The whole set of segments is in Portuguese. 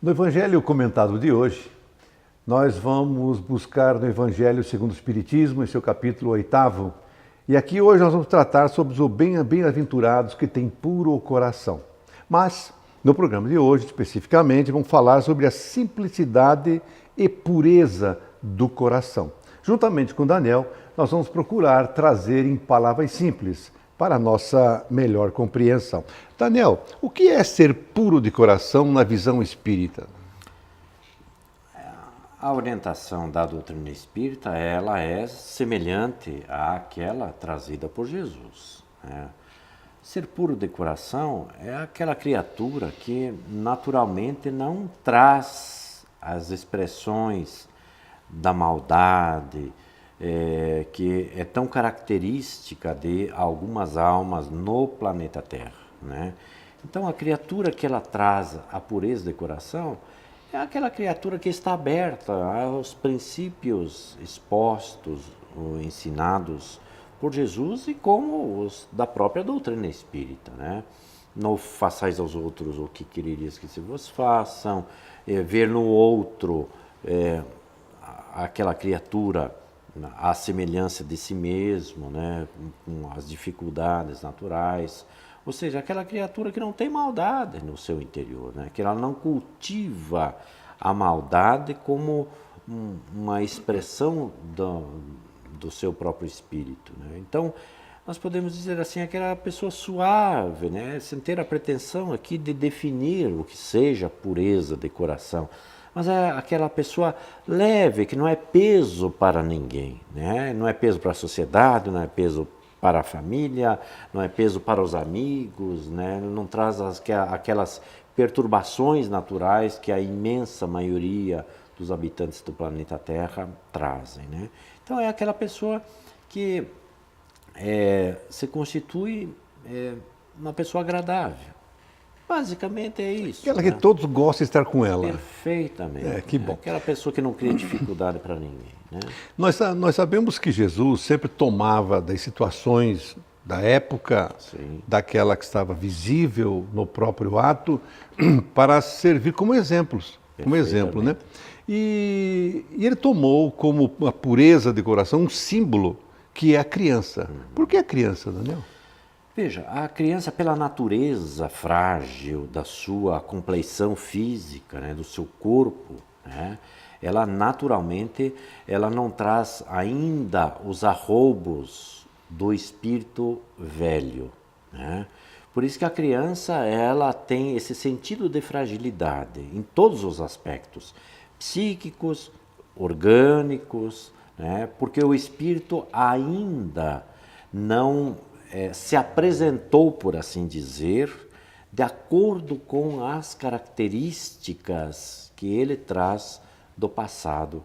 No Evangelho comentado de hoje, nós vamos buscar no Evangelho segundo o Espiritismo, em seu capítulo 8º. E aqui hoje nós vamos tratar sobre os bem-aventurados que têm puro coração. Mas, no programa de hoje, especificamente, vamos falar sobre a simplicidade e pureza do coração. Juntamente com Daniel, nós vamos procurar trazer em palavras simples para a nossa melhor compreensão. Daniel, o que é ser puro de coração na visão espírita? A orientação da doutrina espírita, ela é semelhante àquela trazida por Jesus, né? Ser puro de coração é aquela criatura que naturalmente não traz as expressões da maldade, que é tão característica de algumas almas no planeta Terra, né? Então, a criatura que ela traz a pureza de coração é aquela criatura que está aberta aos princípios expostos ou ensinados por Jesus e como os da própria doutrina espírita, né? Não façais aos outros o que quererias que se vos façam, ver no outro aquela criatura à semelhança de si mesmo, né? Com as dificuldades naturais. Ou seja, aquela criatura que não tem maldade no seu interior, né? Que ela não cultiva a maldade como uma expressão do seu próprio espírito, né? Então, nós podemos dizer assim, aquela pessoa suave, né? Sem ter a pretensão aqui de definir o que seja pureza de coração, mas é aquela pessoa leve, que não é peso para ninguém, né? Não é peso para a sociedade, não é peso para a família, não é peso para os amigos, né? Não traz aquelas perturbações naturais que a imensa maioria dos habitantes do planeta Terra trazem, né? Então é aquela pessoa que se constitui uma pessoa agradável. Basicamente é isso. Aquela que todos gostam de estar com ela. Perfeitamente. Que bom. Aquela pessoa que não cria dificuldade para ninguém, né? Nós sabemos que Jesus sempre tomava das situações da época, Sim. daquela que estava visível no próprio ato, para servir como exemplos, né? E ele tomou como a pureza de coração um símbolo que é a criança. Por que a criança, Daniel? Veja, a criança, pela natureza frágil da sua compleição física, né, do seu corpo, né, ela naturalmente não traz ainda os arroubos do espírito velho, né? Por isso que a criança ela tem esse sentido de fragilidade em todos os aspectos, psíquicos, orgânicos, né? Porque o espírito ainda não se apresentou, por assim dizer, de acordo com as características que ele traz do passado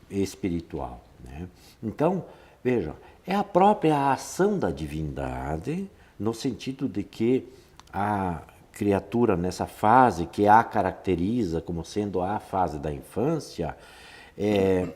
espiritual, né? Então, vejam, é a própria ação da divindade, no sentido de que a criatura nessa fase que a caracteriza como sendo a fase da infância,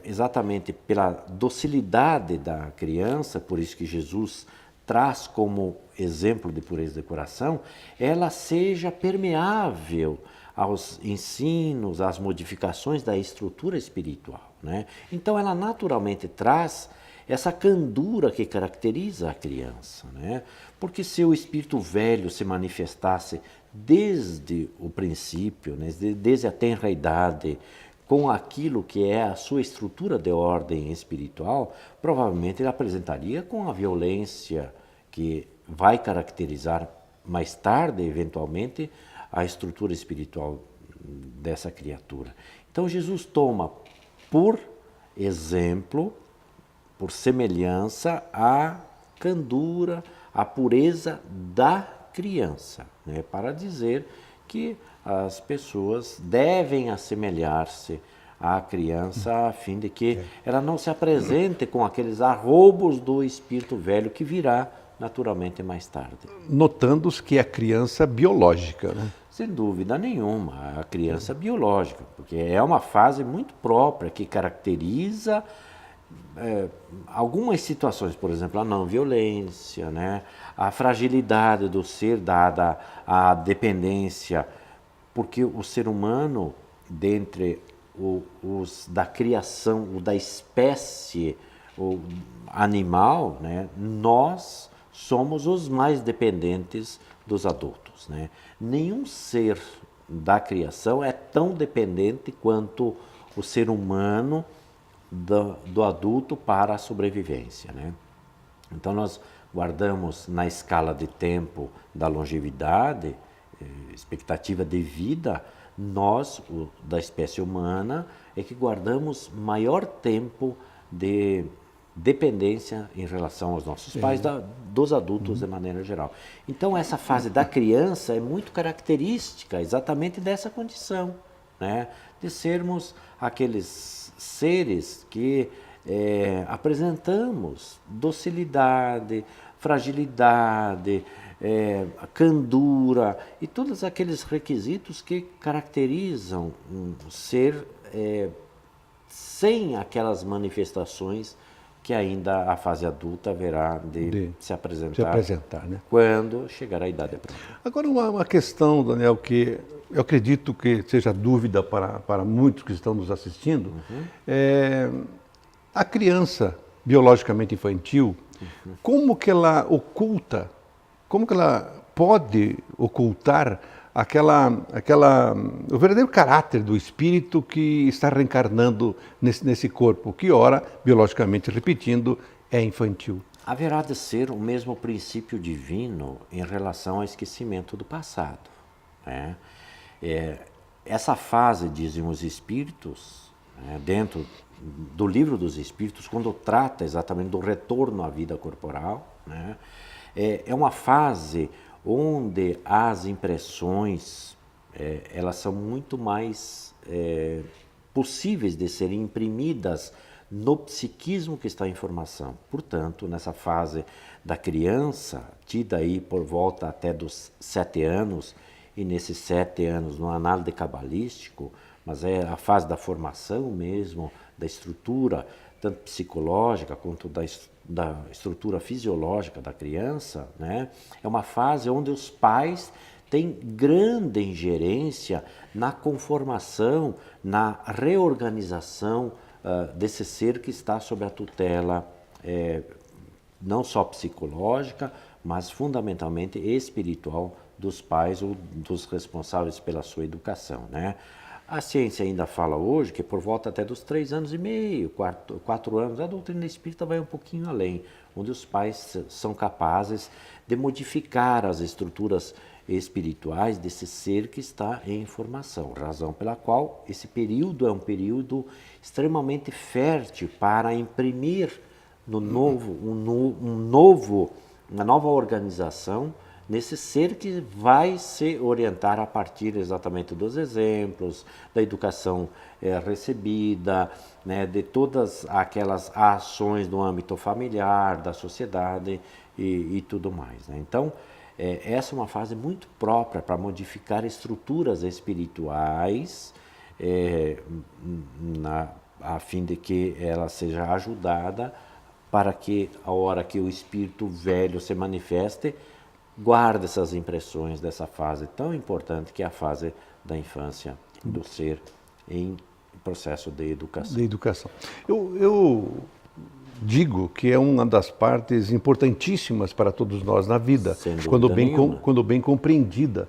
exatamente pela docilidade da criança, por isso que Jesus traz como exemplo de pureza de coração, ela seja permeável aos ensinos, às modificações da estrutura espiritual, né? Então ela naturalmente traz essa candura que caracteriza a criança, né? Porque se o espírito velho se manifestasse desde o princípio, né, desde a tenra idade, com aquilo que é a sua estrutura de ordem espiritual, provavelmente ele apresentaria com a violência que vai caracterizar mais tarde, eventualmente, a estrutura espiritual dessa criatura. Então Jesus toma por exemplo, por semelhança, a candura, a pureza da criança, né? Para dizer que as pessoas devem assemelhar-se à criança a fim de que ela não se apresente com aqueles arroubos do espírito velho que virá naturalmente mais tarde. Notando-se que é a criança biológica, né? Sem dúvida nenhuma, a criança biológica, porque é uma fase muito própria que caracteriza algumas situações, por exemplo, a não violência, né? A fragilidade do ser dada à dependência porque o ser humano, dentre os da criação, o da espécie o animal, né, nós somos os mais dependentes dos adultos, né? Nenhum ser da criação é tão dependente quanto o ser humano do adulto para a sobrevivência, né? Então nós guardamos na escala de tempo da longevidade, expectativa de vida, nós, da espécie humana, é que guardamos maior tempo de dependência em relação aos nossos pais, dos adultos de maneira geral. Então essa fase da criança é muito característica exatamente dessa condição, né? De sermos aqueles seres que apresentamos docilidade, fragilidade, candura e todos aqueles requisitos que caracterizam um ser sem aquelas manifestações que ainda a fase adulta haverá de se apresentar, né? Quando chegar a idade adulta. Agora, uma questão, Daniel, que eu acredito que seja dúvida para muitos que estão nos assistindo. A criança biologicamente infantil, como que ela oculta, como que ela pode ocultar o verdadeiro caráter do espírito que está reencarnando nesse corpo, que ora, biologicamente repetindo, é infantil? Haverá de ser o mesmo princípio divino em relação ao esquecimento do passado, né? Essa fase, dizem os espíritos, dentro do livro dos espíritos, quando trata exatamente do retorno à vida corporal, né? É uma fase onde as impressões elas são muito mais possíveis de serem imprimidas no psiquismo que está em formação. Portanto, nessa fase da criança, tida aí por volta até dos 7 anos, e nesses 7 anos no análise cabalístico, mas é a fase da formação mesmo, da estrutura, tanto psicológica quanto da estrutura fisiológica da criança, né? É uma fase onde os pais têm grande ingerência na conformação, na reorganização desse ser que está sob a tutela não só psicológica, mas fundamentalmente espiritual dos pais ou dos responsáveis pela sua educação, né? A ciência ainda fala hoje que por volta até dos 3 anos e meio, 4 anos, a doutrina espírita vai um pouquinho além, onde os pais são capazes de modificar as estruturas espirituais desse ser que está em formação, razão pela qual esse período é um período extremamente fértil para imprimir no uma nova organização nesse ser que vai se orientar a partir exatamente dos exemplos, da educação recebida, né, de todas aquelas ações no âmbito familiar, da sociedade e tudo mais, né? Então, essa é uma fase muito própria para modificar estruturas espirituais, a fim de que ela seja ajudada para que, a hora que o espírito velho se manifeste, guarde essas impressões dessa fase tão importante que é a fase da infância do ser em processo de educação. De educação. Eu digo que é uma das partes importantíssimas para todos nós na vida, quando bem compreendida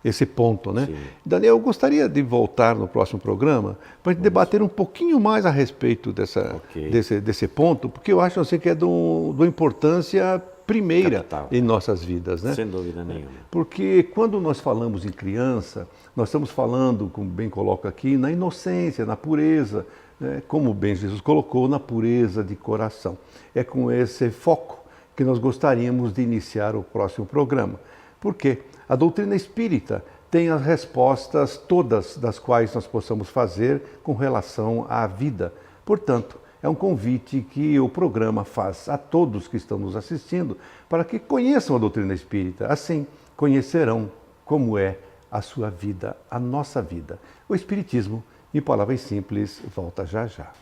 esse ponto, né? Sim. Daniel, eu gostaria de voltar no próximo programa para debater um pouquinho mais a respeito desse ponto, porque eu acho assim, que é de uma importância primeira capital em nossas vidas, né? Sem dúvida nenhuma. Porque quando nós falamos em criança, nós estamos falando, como bem coloca aqui, na inocência, na pureza, né? Como bem Jesus colocou, na pureza de coração. É com esse foco que nós gostaríamos de iniciar o próximo programa. Por quê? A doutrina espírita tem as respostas todas das quais nós possamos fazer com relação à vida. Portanto, é um convite que o programa faz a todos que estão nos assistindo para que conheçam a doutrina espírita. Assim, conhecerão como é a sua vida, a nossa vida. O Espiritismo, em palavras simples, volta já já.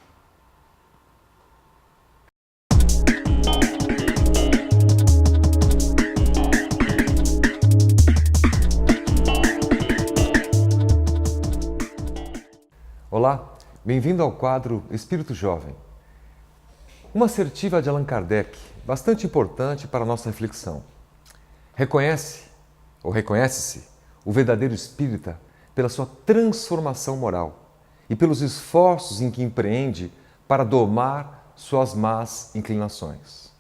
Olá, bem-vindo ao quadro Espírito Jovem. Uma assertiva de Allan Kardec, bastante importante para a nossa reflexão. Reconhece-se o verdadeiro espírita pela sua transformação moral e pelos esforços em que empreende para domar suas más inclinações.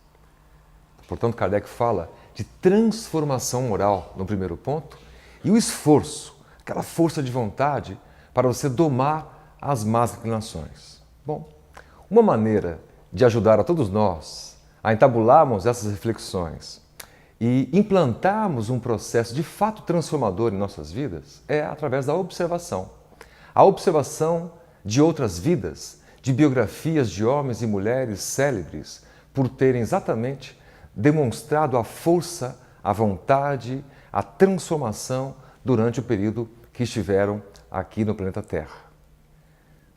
Portanto, Kardec fala de transformação moral no primeiro ponto e o esforço, aquela força de vontade para você domar as más inclinações. Bom, uma maneira de ajudar a todos nós a entabularmos essas reflexões e implantarmos um processo de fato transformador em nossas vidas é através da observação. A observação de outras vidas, de biografias de homens e mulheres célebres por terem exatamente demonstrado a força, a vontade, a transformação durante o período que estiveram aqui no planeta Terra.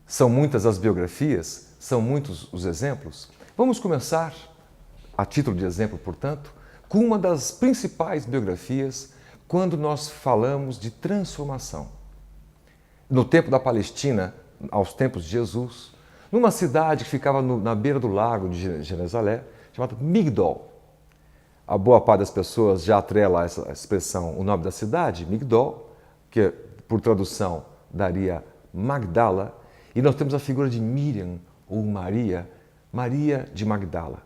São muitas as biografias, são muitos os exemplos. Vamos começar, a título de exemplo, portanto, com uma das principais biografias quando nós falamos de transformação. No tempo da Palestina, aos tempos de Jesus, numa cidade que ficava na beira do lago de Jerusalém, chamada Migdol. A boa parte das pessoas já atrela a essa expressão o nome da cidade, Migdol, que por tradução daria Magdala, e nós temos a figura de Miriam ou Maria, Maria de Magdala.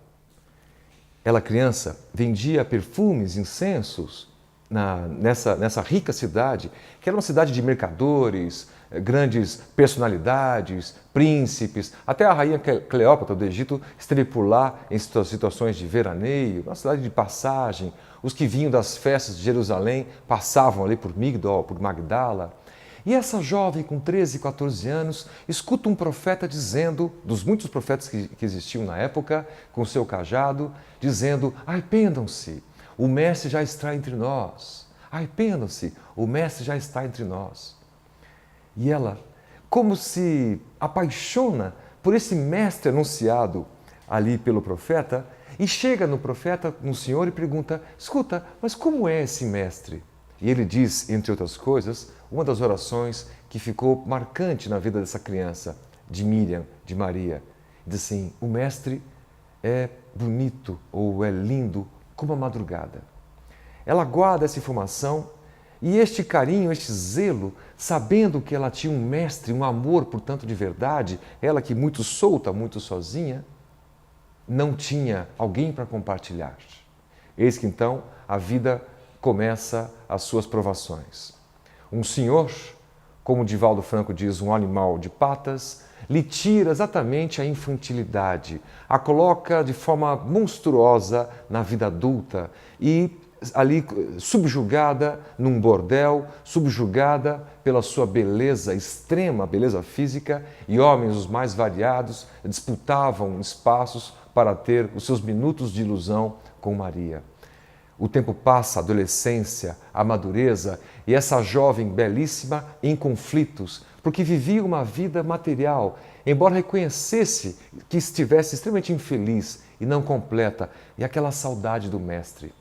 Ela, criança, vendia perfumes, incensos nessa rica cidade, que era uma cidade de mercadores, grandes personalidades, príncipes. Até a rainha Cleópatra do Egito esteve por lá em situações de veraneio, uma cidade de passagem. Os que vinham das festas de Jerusalém passavam ali por Migdol, por Magdala. E essa jovem com 13, 14 anos escuta um profeta dizendo, dos muitos profetas que existiam na época, com seu cajado, dizendo: arrependam-se, o mestre já está entre nós. Arrependam-se, o mestre já está entre nós. E ela, como se apaixona por esse mestre anunciado ali pelo profeta, e chega no profeta, no Senhor, e pergunta: escuta, mas como é esse mestre? E ele diz, entre outras coisas, uma das orações que ficou marcante na vida dessa criança, de Miriam, de Maria. Diz assim: o mestre é bonito ou é lindo como a madrugada. Ela guarda essa informação e este carinho, este zelo, sabendo que ela tinha um mestre, um amor, portanto, de verdade, ela que muito solta, muito sozinha, não tinha alguém para compartilhar. Eis que então a vida começa as suas provações. Um senhor, como Divaldo Franco diz, um animal de patas, lhe tira exatamente a infantilidade, a coloca de forma monstruosa na vida adulta e ali subjugada num bordel, subjugada pela sua beleza extrema, beleza física, e homens os mais variados disputavam espaços para ter os seus minutos de ilusão com Maria. O tempo passa, a adolescência, a madureza, e essa jovem belíssima em conflitos, porque vivia uma vida material, embora reconhecesse que estivesse extremamente infeliz e não completa, e aquela saudade do mestre.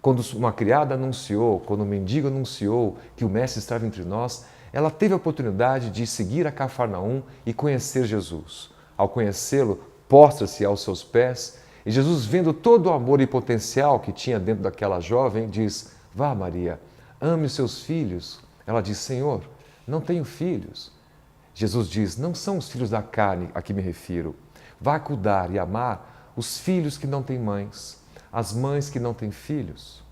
Quando uma criada anunciou, quando um mendigo anunciou que o mestre estava entre nós, ela teve a oportunidade de seguir a Cafarnaum e conhecer Jesus. Ao conhecê-lo, prostra-se aos seus pés. E Jesus, vendo todo o amor e potencial que tinha dentro daquela jovem, diz: vá, Maria, ame os seus filhos. Ela diz: Senhor, não tenho filhos. Jesus diz: não são os filhos da carne a que me refiro. Vá cuidar e amar os filhos que não têm mães, as mães que não têm filhos.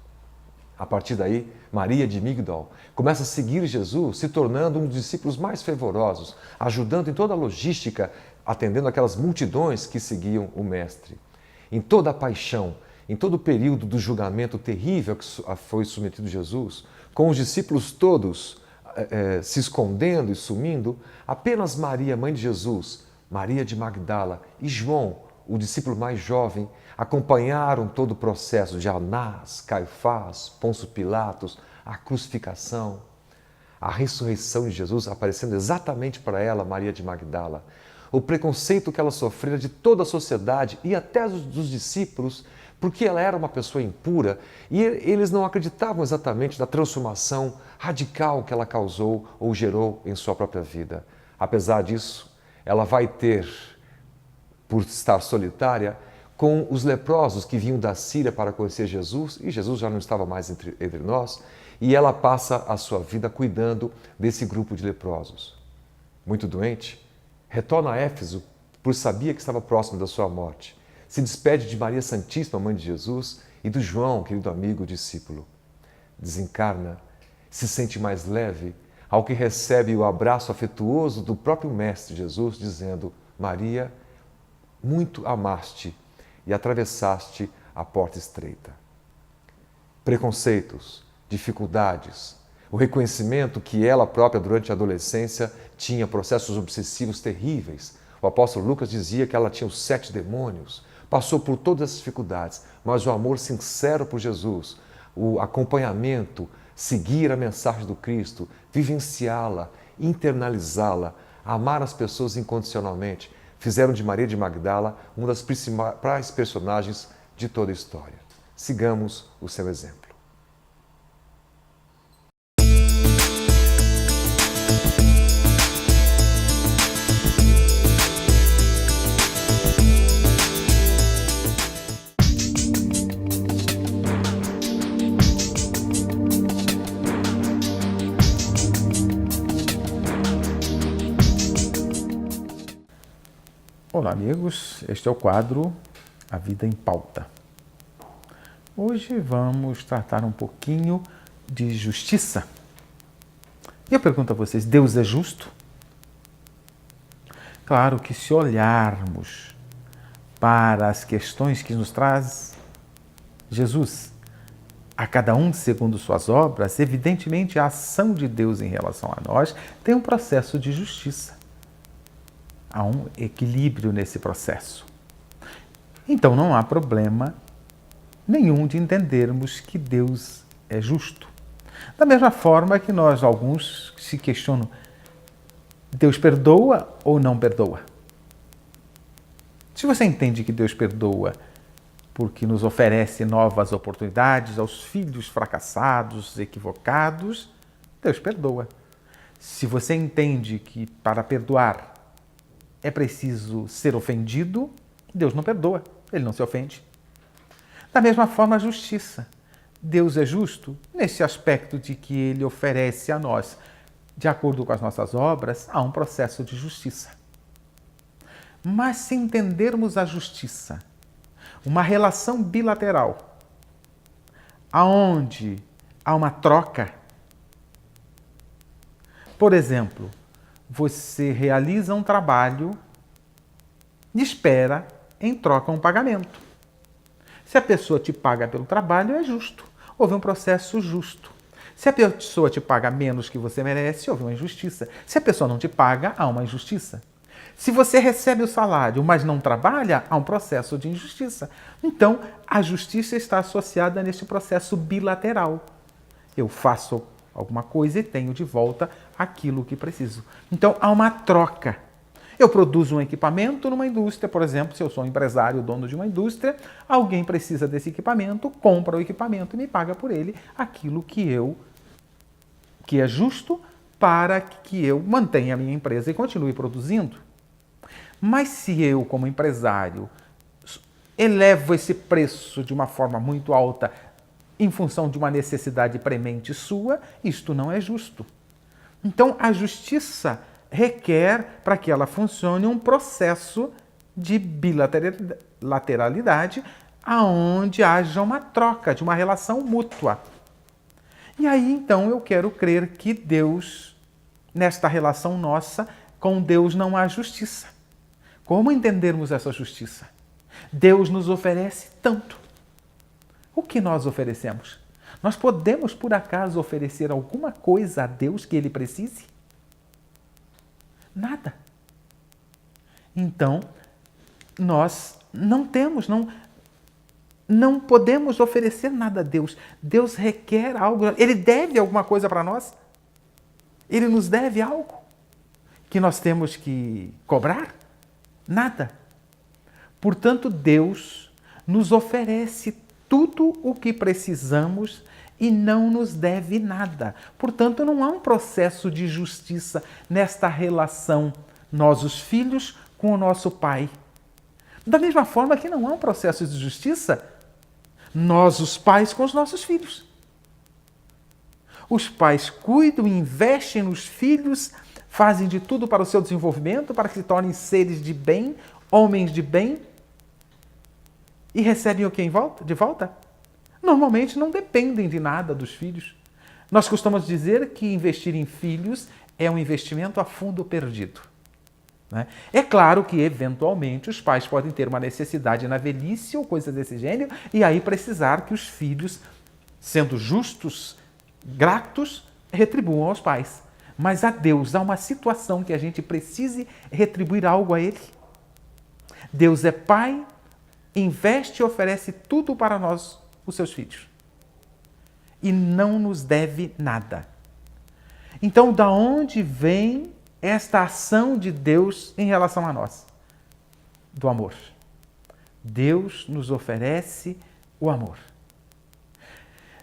A partir daí, Maria de Migdol começa a seguir Jesus, se tornando um dos discípulos mais fervorosos, ajudando em toda a logística, atendendo aquelas multidões que seguiam o Mestre. Em toda a paixão, em todo o período do julgamento terrível que foi submetido Jesus, com os discípulos todos se escondendo e sumindo, apenas Maria, mãe de Jesus, Maria de Magdala e João, o discípulo mais jovem, acompanharam todo o processo de Anás, Caifás, Pôncio Pilatos, a crucificação, a ressurreição de Jesus aparecendo exatamente para ela, Maria de Magdala. O preconceito que ela sofrera de toda a sociedade e até dos discípulos, porque ela era uma pessoa impura e eles não acreditavam exatamente na transformação radical que ela causou ou gerou em sua própria vida. Apesar disso, ela vai ter, por estar solitária, com os leprosos que vinham da Síria para conhecer Jesus, e Jesus já não estava mais entre nós, e ela passa a sua vida cuidando desse grupo de leprosos. Muito doente, retorna a Éfeso, por sabia que estava próximo da sua morte. Se despede de Maria Santíssima, mãe de Jesus, e do João, querido amigo, discípulo. Desencarna, se sente mais leve, ao que recebe o abraço afetuoso do próprio Mestre Jesus, dizendo: Maria, muito amaste e atravessaste a porta estreita. Preconceitos, dificuldades, o reconhecimento que ela própria, durante a adolescência, tinha processos obsessivos terríveis. O apóstolo Lucas dizia que ela tinha os 7 demônios, passou por todas as dificuldades, mas o amor sincero por Jesus, o acompanhamento, seguir a mensagem do Cristo, vivenciá-la, internalizá-la, amar as pessoas incondicionalmente, fizeram de Maria de Magdala uma das principais personagens de toda a história. Sigamos o seu exemplo. Olá, amigos. Este é o quadro A Vida em Pauta. Hoje vamos tratar um pouquinho de justiça. E eu pergunto a vocês, Deus é justo? Claro que se olharmos para as questões que nos traz Jesus, a cada um segundo suas obras, evidentemente a ação de Deus em relação a nós tem um processo de justiça. Há um equilíbrio nesse processo. Então não há problema nenhum de entendermos que Deus é justo. Da mesma forma que alguns se questionam, Deus perdoa ou não perdoa? Se você entende que Deus perdoa porque nos oferece novas oportunidades aos filhos fracassados, equivocados, Deus perdoa. Se você entende que para perdoar é preciso ser ofendido, Deus não perdoa, Ele não se ofende. Da mesma forma, a justiça. Deus é justo nesse aspecto de que Ele oferece a nós, de acordo com as nossas obras, há um processo de justiça. Mas se entendermos a justiça, uma relação bilateral, aonde há uma troca, por exemplo, você realiza um trabalho e espera em troca um pagamento. Se a pessoa te paga pelo trabalho, é justo. Houve um processo justo. Se a pessoa te paga menos que você merece, houve uma injustiça. Se a pessoa não te paga, há uma injustiça. Se você recebe o salário, mas não trabalha, há um processo de injustiça. Então, a justiça está associada neste processo bilateral. Eu faço alguma coisa e tenho de volta aquilo que preciso. Então, há uma troca. Eu produzo um equipamento numa indústria, por exemplo, se eu sou um empresário, dono de uma indústria, alguém precisa desse equipamento, compra o equipamento e me paga por ele aquilo que é justo para que eu mantenha a minha empresa e continue produzindo. Mas se eu, como empresário, elevo esse preço de uma forma muito alta em função de uma necessidade premente sua, isto não é justo. Então, a justiça requer, para que ela funcione, um processo de bilateralidade, aonde haja uma troca, de uma relação mútua. E aí, então, eu quero crer que Deus, nesta relação nossa, com Deus não há justiça. Como entendermos essa justiça? Deus nos oferece tanto. O que nós oferecemos? Nós podemos, por acaso, oferecer alguma coisa a Deus que Ele precise? Nada. Então, nós não podemos oferecer nada a Deus. Deus requer algo. Ele deve alguma coisa para nós? Ele nos deve algo que nós temos que cobrar? Nada. Portanto, Deus nos oferece tudo o que precisamos e não nos deve nada. Portanto, não há um processo de justiça nesta relação, nós, os filhos, com o nosso pai. Da mesma forma que não há um processo de justiça, nós, os pais, com os nossos filhos. Os pais cuidam, investem nos filhos, fazem de tudo para o seu desenvolvimento, para que se tornem seres de bem, homens de bem, e recebem o que de volta? Normalmente não dependem de nada dos filhos. Nós costumamos dizer que investir em filhos é um investimento a fundo perdido. Né? É claro que, eventualmente, os pais podem ter uma necessidade na velhice ou coisa desse gênero, e aí precisar que os filhos, sendo justos, gratos, retribuam aos pais. Mas a Deus há uma situação que a gente precise retribuir algo a Ele. Deus é Pai, investe e oferece tudo para nós, os seus filhos. E não nos deve nada. Então, da onde vem esta ação de Deus em relação a nós? Do amor. Deus nos oferece o amor.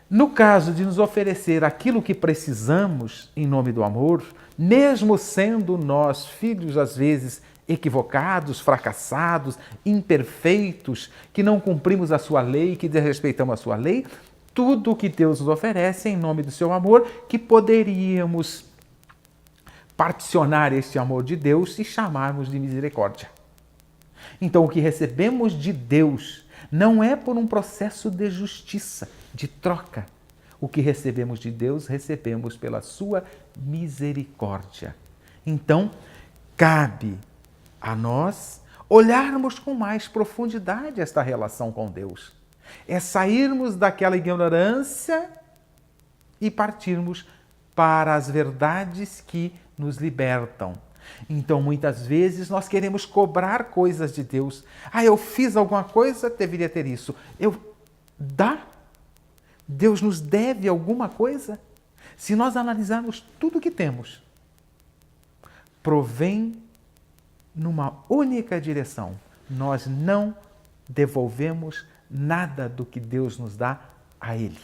No caso de nos oferecer aquilo que precisamos em nome do amor, mesmo sendo nós filhos, às vezes, equivocados, fracassados, imperfeitos, que não cumprimos a sua lei, que desrespeitamos a sua lei, tudo o que Deus nos oferece em nome do seu amor, que poderíamos particionar este amor de Deus e chamarmos de misericórdia. Então, o que recebemos de Deus não é por um processo de justiça, de troca. O que recebemos de Deus, recebemos pela sua misericórdia. Então, cabe a nós olharmos com mais profundidade esta relação com Deus. É sairmos daquela ignorância e partirmos para as verdades que nos libertam. Então, muitas vezes, nós queremos cobrar coisas de Deus. Eu fiz alguma coisa, deveria ter isso. Deus nos deve alguma coisa? Se nós analisarmos tudo o que temos, provém numa única direção. Nós não devolvemos nada do que Deus nos dá a Ele.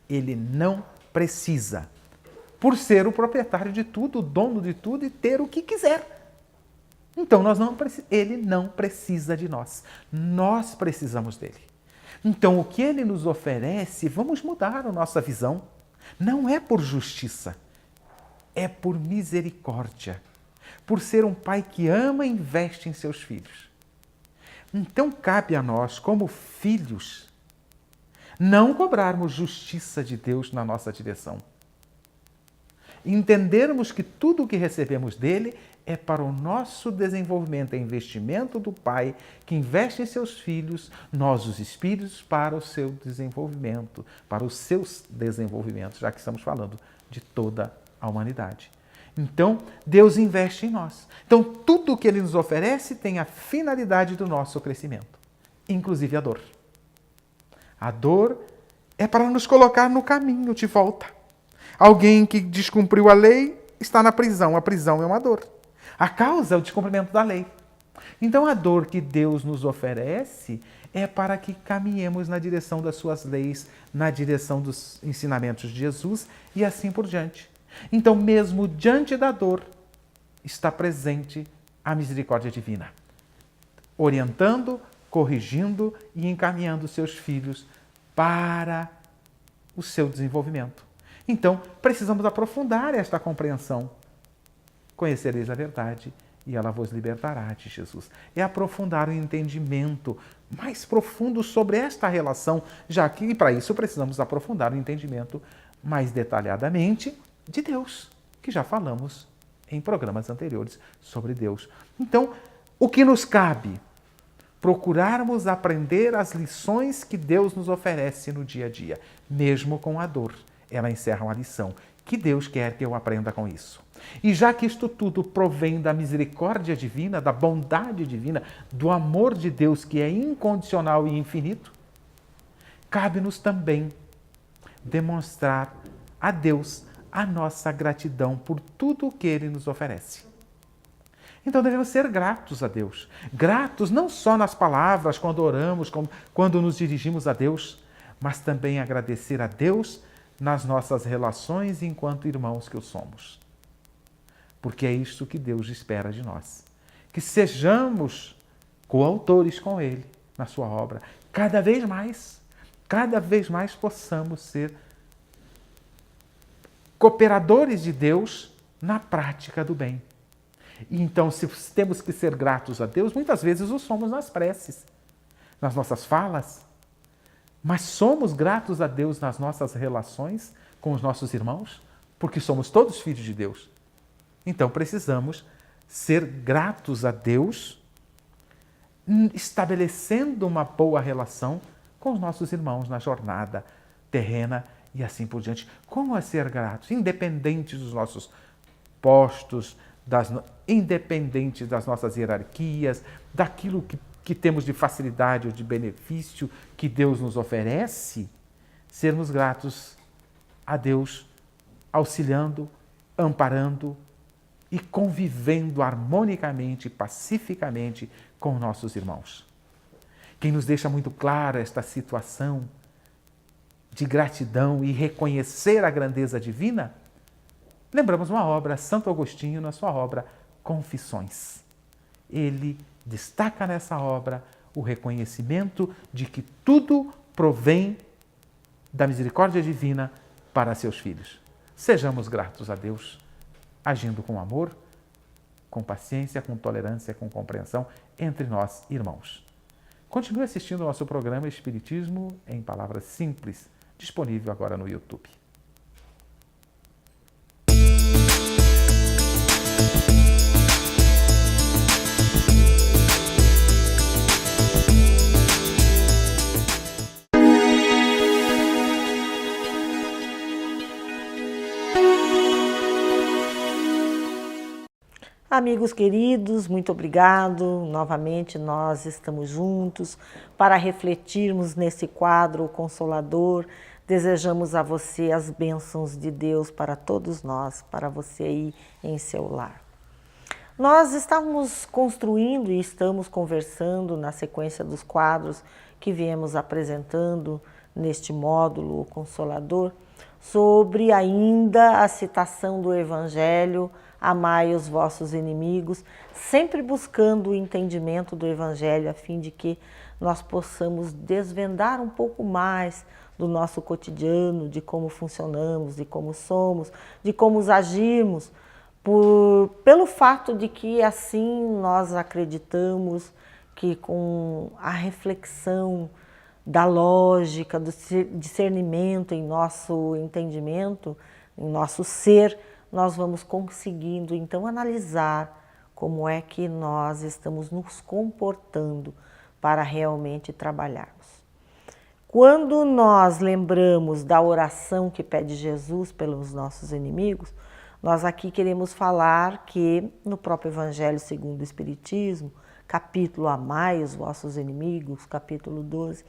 Ele não precisa, por ser o proprietário de tudo, o dono de tudo e ter o que quiser. Então, Ele não precisa de nós. Nós precisamos dele. Então, o que Ele nos oferece, vamos mudar a nossa visão. Não é por justiça, é por misericórdia. Por ser um pai que ama e investe em seus filhos. Então, cabe a nós, como filhos, não cobrarmos justiça de Deus na nossa direção. Entendermos que tudo o que recebemos dele é para o nosso desenvolvimento, é investimento do Pai que investe em seus filhos, nós, os espíritos, para o seu desenvolvimento, para os seus desenvolvimentos, já que estamos falando de toda a humanidade. Então, Deus investe em nós. Então, tudo o que Ele nos oferece tem a finalidade do nosso crescimento, inclusive a dor. A dor é para nos colocar no caminho de volta. Alguém que descumpriu a lei está na prisão. A prisão é uma dor. A causa é o descumprimento da lei. Então, a dor que Deus nos oferece é para que caminhemos na direção das suas leis, na direção dos ensinamentos de Jesus e assim por diante. Então, mesmo diante da dor, está presente a misericórdia divina, orientando, corrigindo e encaminhando seus filhos para o seu desenvolvimento. Então, precisamos aprofundar esta compreensão. Conhecereis a verdade e ela vos libertará, de Jesus. É aprofundar o entendimento mais profundo sobre esta relação, já que para isso precisamos aprofundar o entendimento mais detalhadamente de Deus, que já falamos em programas anteriores sobre Deus. Então, o que nos cabe? Procurarmos aprender as lições que Deus nos oferece no dia a dia, mesmo com a dor. Ela encerra uma lição. Que Deus quer que eu aprenda com isso. E já que isto tudo provém da misericórdia divina, da bondade divina, do amor de Deus que é incondicional e infinito, cabe-nos também demonstrar a Deus a nossa gratidão por tudo o que Ele nos oferece. Então devemos ser gratos a Deus. Gratos não só nas palavras, quando oramos, quando nos dirigimos a Deus, mas também agradecer a Deus nas nossas relações enquanto irmãos que o somos. Porque é isto que Deus espera de nós. Que sejamos coautores com Ele na sua obra. Cada vez mais possamos ser cooperadores de Deus na prática do bem. E então, se temos que ser gratos a Deus, muitas vezes o somos nas preces, nas nossas falas, mas somos gratos a Deus nas nossas relações com os nossos irmãos, porque somos todos filhos de Deus. Então precisamos ser gratos a Deus, estabelecendo uma boa relação com os nossos irmãos na jornada terrena e assim por diante. Como é ser gratos, independente dos nossos postos, independente das nossas hierarquias, daquilo que temos de facilidade ou de benefício que Deus nos oferece, sermos gratos a Deus, auxiliando, amparando e convivendo harmonicamente, pacificamente com nossos irmãos. Quem nos deixa muito clara esta situação de gratidão e reconhecer a grandeza divina, lembramos uma obra, Santo Agostinho, na sua obra Confissões. Ele destaca nessa obra o reconhecimento de que tudo provém da misericórdia divina para seus filhos. Sejamos gratos a Deus, agindo com amor, com paciência, com tolerância, com compreensão entre nós, irmãos. Continue assistindo ao nosso programa Espiritismo em Palavras Simples, disponível agora no YouTube. Amigos queridos, muito obrigado. Novamente nós estamos juntos para refletirmos nesse quadro consolador. Desejamos a você as bênçãos de Deus para todos nós, para você aí em seu lar. Nós estamos construindo e estamos conversando na sequência dos quadros que viemos apresentando neste módulo o Consolador, sobre ainda a citação do Evangelho: amai os vossos inimigos, sempre buscando o entendimento do Evangelho, a fim de que nós possamos desvendar um pouco mais do nosso cotidiano, de como funcionamos, de como somos, de como agimos, pelo fato de que assim nós acreditamos que com a reflexão da lógica, do discernimento em nosso entendimento, em nosso ser, nós vamos conseguindo então analisar como é que nós estamos nos comportando para realmente trabalharmos. Quando nós lembramos da oração que pede Jesus pelos nossos inimigos, nós aqui queremos falar que no próprio Evangelho segundo o Espiritismo, capítulo Amai os vossos inimigos, capítulo 12,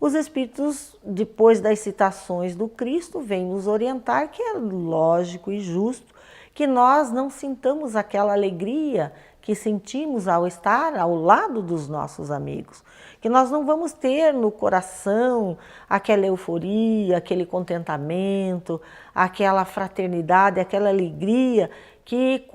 os Espíritos, depois das citações do Cristo, vêm nos orientar que é lógico e justo que nós não sintamos aquela alegria que sentimos ao estar ao lado dos nossos amigos, que nós não vamos ter no coração aquela euforia, aquele contentamento, aquela fraternidade, aquela alegria que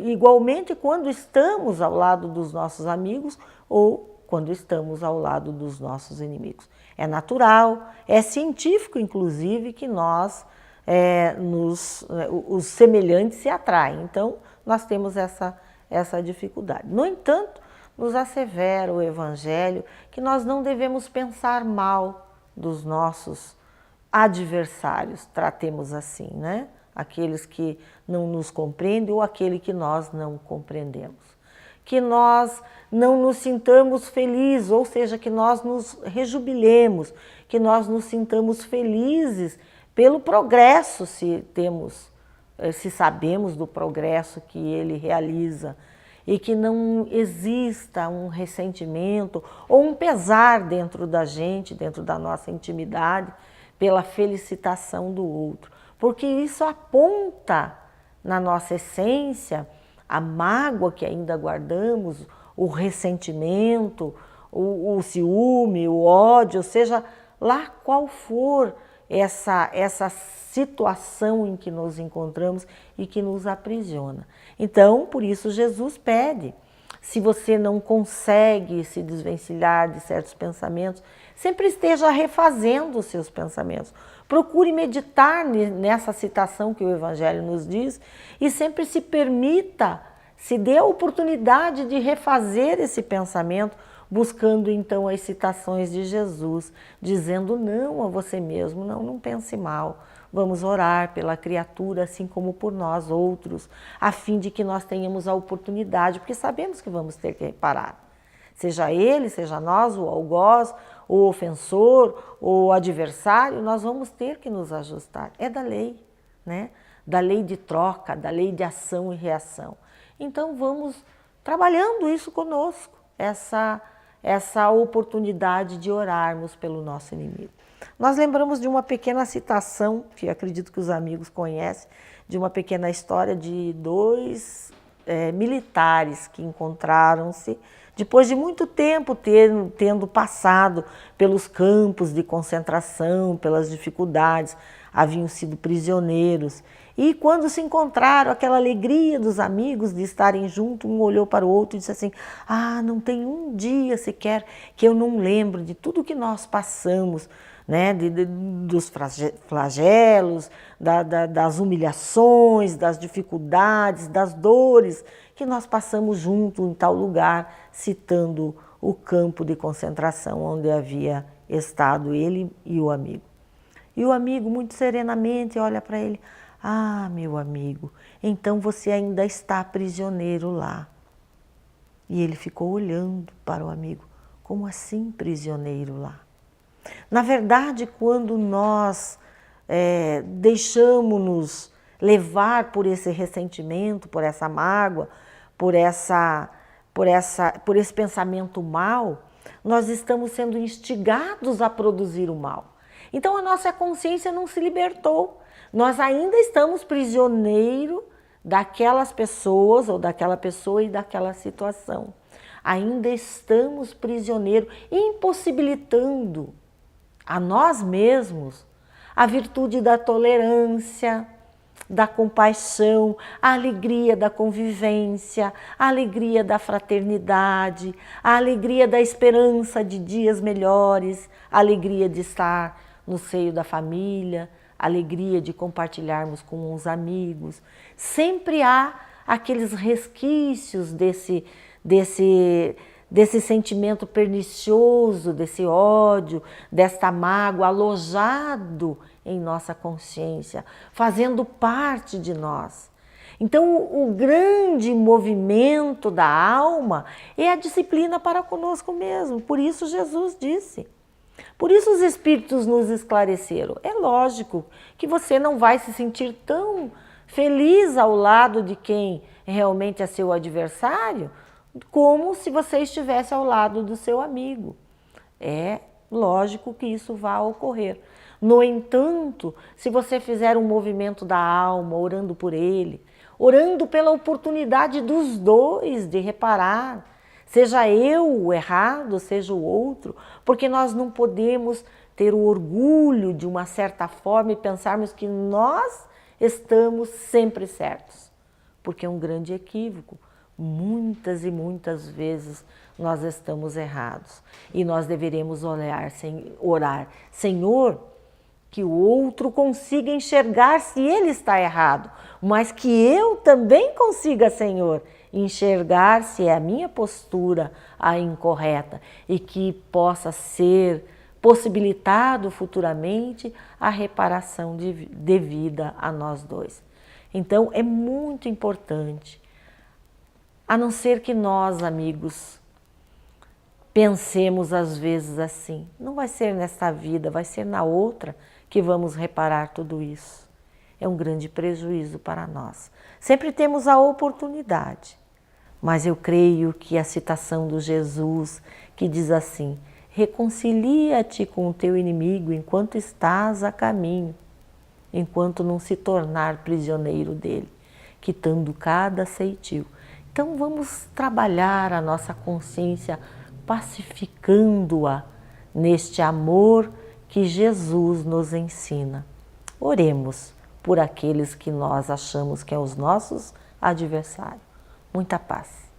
igualmente quando estamos ao lado dos nossos amigos ou quando estamos ao lado dos nossos inimigos. É natural, é científico inclusive que nós, os semelhantes se atraem, então nós temos essa dificuldade. No entanto, nos assevera o Evangelho que nós não devemos pensar mal dos nossos adversários, tratemos assim, né? Aqueles que não nos compreendem ou aquele que nós não compreendemos. Que nós não nos sintamos felizes, ou seja, que nós nos rejubilemos, que nós nos sintamos felizes pelo progresso, se sabemos do progresso que ele realiza, e que não exista um ressentimento ou um pesar dentro da gente, dentro da nossa intimidade, pela felicitação do outro, porque isso aponta na nossa essência a mágoa que ainda guardamos, o ressentimento, o ciúme, o ódio, ou seja, lá qual for essa situação em que nos encontramos e que nos aprisiona. Então, por isso Jesus pede, se você não consegue se desvencilhar de certos pensamentos, sempre esteja refazendo os seus pensamentos. Procure meditar nessa citação que o Evangelho nos diz e sempre se permita, se dê a oportunidade de refazer esse pensamento, buscando então as citações de Jesus, dizendo não a você mesmo, não pense mal. Vamos orar pela criatura, assim como por nós outros, a fim de que nós tenhamos a oportunidade, porque sabemos que vamos ter que reparar. Seja ele, seja nós, o algoz, o ofensor, o adversário, nós vamos ter que nos ajustar. É da lei, né? Da lei de troca, da lei de ação e reação. Então vamos trabalhando isso conosco, essa oportunidade de orarmos pelo nosso inimigo. Nós lembramos de uma pequena citação, que acredito que os amigos conhecem, de uma pequena história de dois militares que encontraram-se depois de muito tempo tendo passado pelos campos de concentração, pelas dificuldades, haviam sido prisioneiros. E quando se encontraram, aquela alegria dos amigos de estarem juntos, um olhou para o outro e disse assim: não tem um dia sequer que eu não lembro de tudo que nós passamos, né? Dos flagelos, das humilhações, das dificuldades, das dores que nós passamos junto em tal lugar, citando o campo de concentração onde havia estado ele e o amigo. E o amigo, muito serenamente, olha para ele: meu amigo, então você ainda está prisioneiro lá. E ele ficou olhando para o amigo: como assim prisioneiro lá? Na verdade, quando nós deixamos-nos levar por esse ressentimento, por essa mágoa, por esse pensamento mal, nós estamos sendo instigados a produzir o mal. Então a nossa consciência não se libertou. Nós ainda estamos prisioneiros daquelas pessoas, ou daquela pessoa e daquela situação. Ainda estamos prisioneiros, impossibilitando a nós mesmos a virtude da tolerância, da compaixão, a alegria da convivência, a alegria da fraternidade, a alegria da esperança de dias melhores, a alegria de estar no seio da família, a alegria de compartilharmos com os amigos. Sempre há aqueles resquícios desse sentimento pernicioso, desse ódio, desta mágoa alojado em nossa consciência, fazendo parte de nós. Então, o grande movimento da alma é a disciplina para conosco mesmo. Por isso Jesus disse. Por isso os Espíritos nos esclareceram. É lógico que você não vai se sentir tão feliz ao lado de quem realmente é seu adversário, como se você estivesse ao lado do seu amigo. É lógico que isso vai ocorrer. No entanto, se você fizer um movimento da alma, orando por ele, orando pela oportunidade dos dois de reparar, seja eu o errado, seja o outro, porque nós não podemos ter o orgulho de uma certa forma e pensarmos que nós estamos sempre certos, porque é um grande equívoco. Muitas e muitas vezes nós estamos errados e nós deveremos orar, Senhor, que o outro consiga enxergar se ele está errado, mas que eu também consiga, Senhor, enxergar se é a minha postura a incorreta e que possa ser possibilitado futuramente a reparação devida a nós dois. Então é muito importante, a não ser que nós, amigos, pensemos às vezes assim: não vai ser nesta vida, vai ser na outra que vamos reparar tudo isso. É um grande prejuízo para nós. Sempre temos a oportunidade, mas eu creio que a citação do Jesus que diz assim: reconcilia-te com o teu inimigo enquanto estás a caminho, enquanto não se tornar prisioneiro dele, quitando cada ceitil. Então vamos trabalhar a nossa consciência pacificando-a neste amor que Jesus nos ensina. Oremos por aqueles que nós achamos que são os nossos adversários. Muita paz.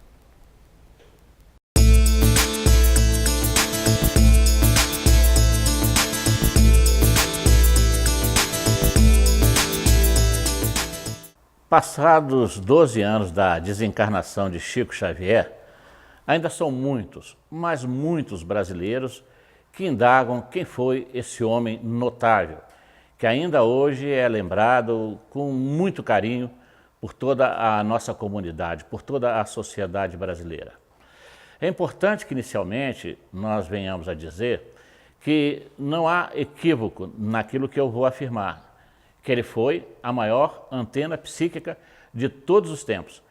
Passados 12 anos da desencarnação de Chico Xavier, ainda são muitos, mas muitos brasileiros que indagam quem foi esse homem notável, que ainda hoje é lembrado com muito carinho por toda a nossa comunidade, por toda a sociedade brasileira. É importante que inicialmente nós venhamos a dizer que não há equívoco naquilo que eu vou afirmar, que ele foi a maior antena psíquica de todos os tempos.